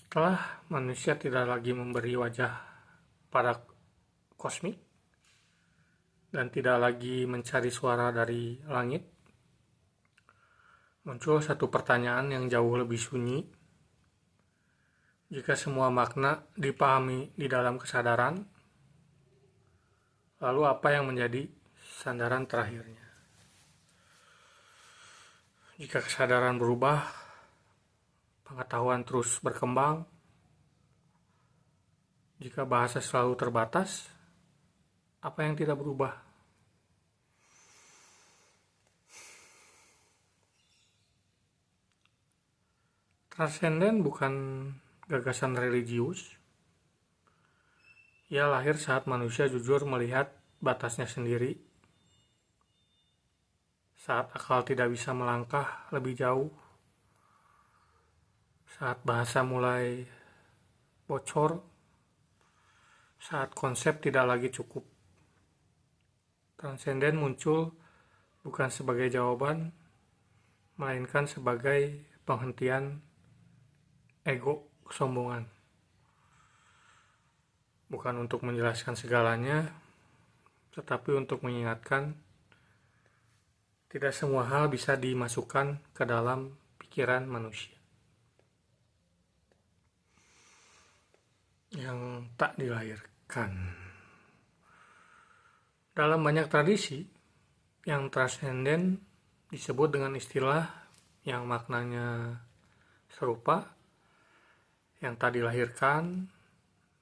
Setelah manusia tidak lagi memberi wajah pada kosmik dan tidak lagi mencari suara dari langit, muncul satu pertanyaan yang jauh lebih sunyi. Jika semua makna dipahami di dalam kesadaran, lalu apa yang menjadi sandaran terakhirnya? Jika kesadaran berubah, pengetahuan terus berkembang. Jika bahasa selalu terbatas, apa yang tidak berubah? Transenden bukan gagasan religius. Ia lahir saat manusia jujur melihat batasnya sendiri, saat akal tidak bisa melangkah lebih jauh, saat bahasa mulai bocor, saat konsep tidak lagi cukup. Transenden muncul bukan sebagai jawaban, melainkan sebagai penghentian ego kesombongan. Bukan untuk menjelaskan segalanya, tetapi untuk mengingatkan tidak semua hal bisa dimasukkan ke dalam pikiran manusia yang tak dilahirkan. Dalam banyak tradisi, yang transenden disebut dengan istilah yang maknanya serupa, yang tak dilahirkan,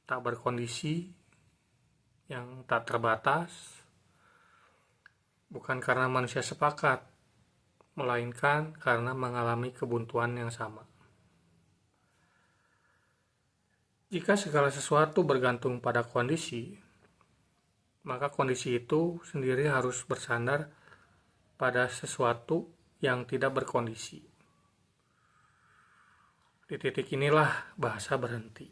tak berkondisi, yang tak terbatas, bukan karena manusia sepakat, melainkan karena mengalami kebuntuan yang sama. Jika segala sesuatu bergantung pada kondisi, maka kondisi itu sendiri harus bersandar pada sesuatu yang tidak berkondisi. Di titik inilah bahasa berhenti.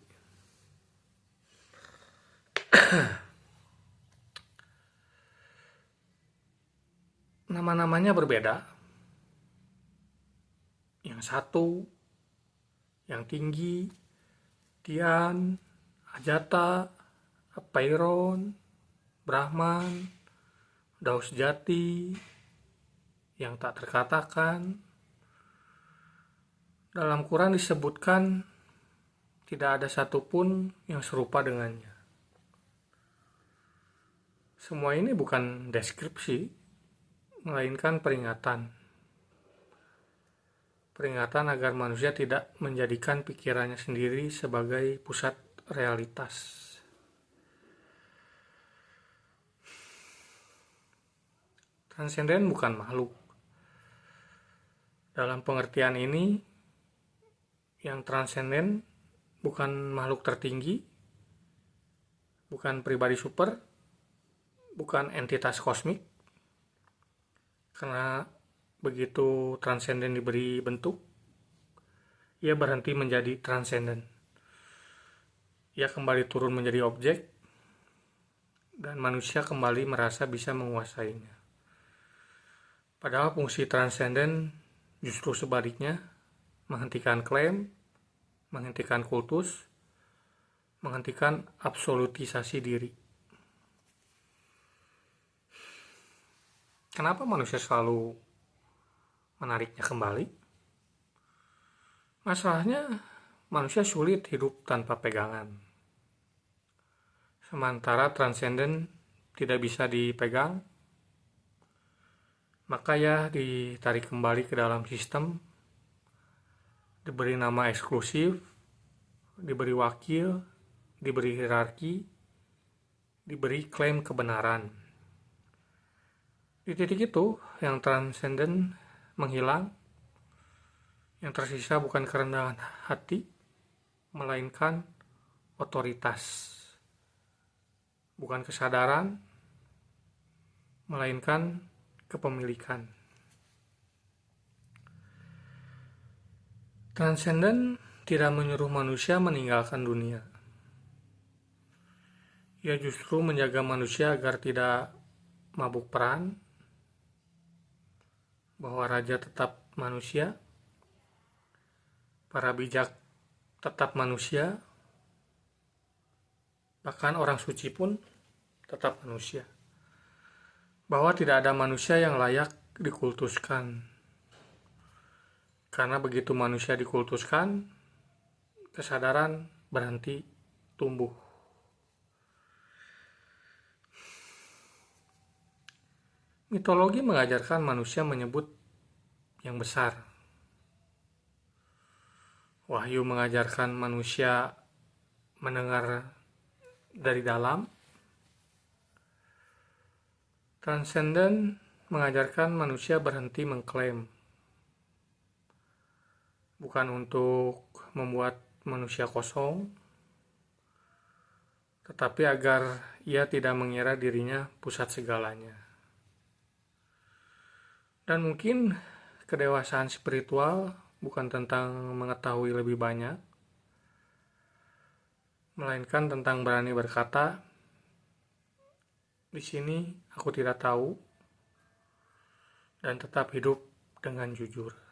Nama-namanya berbeda. Yang satu, yang tinggi, Tian, Ajata, Apeiron, Brahman, Dao sejati, yang tak terkatakan. Dalam Quran disebutkan tidak ada satupun yang serupa dengannya. Semua ini bukan deskripsi, melainkan peringatan. Peringatan agar manusia tidak menjadikan pikirannya sendiri sebagai pusat realitas. Transenden bukan makhluk. Dalam pengertian ini, yang transenden bukan makhluk tertinggi, bukan pribadi super, bukan entitas kosmik. Karena begitu transenden diberi bentuk, ia berhenti menjadi transenden. Ia kembali turun menjadi objek, dan manusia kembali merasa bisa menguasainya. Padahal fungsi transenden justru sebaliknya, menghentikan klaim, menghentikan kultus, menghentikan absolutisasi diri. Kenapa manusia selalu menariknya kembali? Masalahnya, manusia sulit hidup tanpa pegangan. Sementara transenden tidak bisa dipegang, maka ia ditarik kembali ke dalam sistem, diberi nama eksklusif, diberi wakil, diberi hierarki, diberi klaim kebenaran. Di titik itu, yang transenden menghilang, yang tersisa bukan kerendahan hati, melainkan otoritas. Bukan kesadaran, melainkan kepemilikan. Transenden tidak menyuruh manusia meninggalkan dunia. Ia justru menjaga manusia agar tidak mabuk peran, bahwa raja tetap manusia, para bijak tetap manusia, bahkan orang suci pun tetap manusia. Bahwa tidak ada manusia yang layak dikultuskan. Karena begitu manusia dikultuskan, kesadaran berhenti tumbuh. Mitologi mengajarkan manusia menyebut yang besar. Wahyu mengajarkan manusia mendengar dari dalam. Transcendent mengajarkan manusia berhenti mengklaim. Bukan untuk membuat manusia kosong, tetapi agar ia tidak mengira dirinya pusat segalanya. Dan mungkin kedewasaan spiritual bukan tentang mengetahui lebih banyak, melainkan tentang berani berkata, di sini aku tidak tahu, dan tetap hidup dengan jujur.